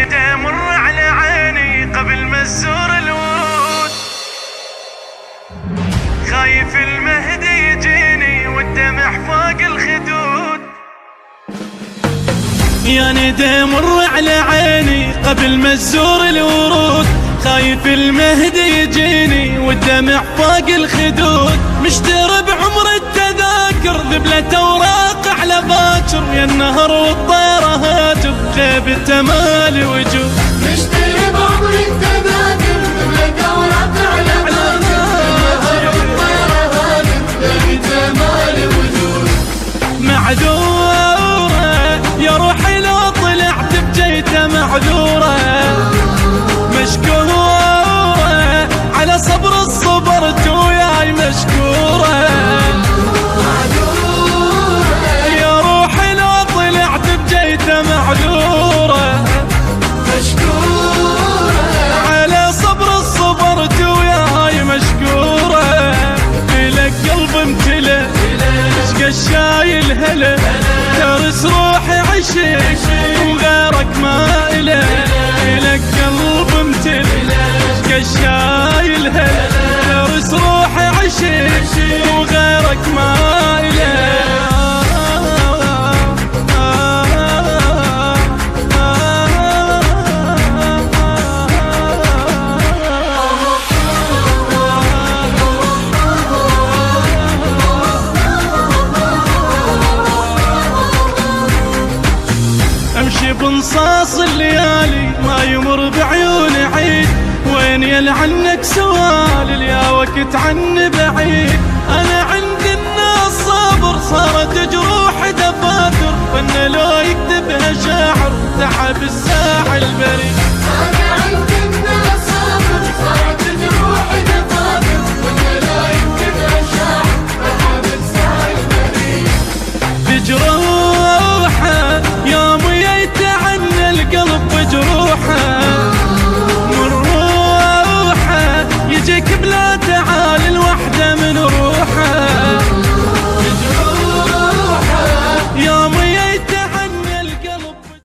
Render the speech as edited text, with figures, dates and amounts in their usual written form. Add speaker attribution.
Speaker 1: مر على عيني قبل ما تزور الورود، خايف المهدي يجيني والدمع فوق الخدود. يا ندى مر على عيني قبل ما تزور الورود، خايف المهدي يجيني والدمع فوق الخدود. مشتري بعمر التذاكر ذبلة اوراق على باكر، يا النهر والطيرة هاجر غيبته مالي وجود.
Speaker 2: مشتري بعمر التذاكر ذبلة اوراق على باكر، يا النهر والطيرة هاجر غيبته مالي وجود.
Speaker 1: معذورة يا روحي لو طلعت بجيته معذورة، مشكورة على صبر الصبرت وياي مشكورة. يا روحي لو طلعت بجيته معذورة،
Speaker 2: مشكورة
Speaker 1: على صبر الصبرت وياي مشكورة. إلك قلب امتلى اشقى الشايل هلا، ترس روحي عشق وغيرك ما إله. إلك قلب امتلى اشقى الشايل هلا، ترس روحي عشق وغيرك ما إله. امشي بنصاص الليالي ما يمر بعيون عيد، وين يلعنك سوالي يا وقت عني بعيد. انا عندي الناس صابر صارت جروح دفاتر، فن لو يكتبها شاعر تعب الساحل بريد.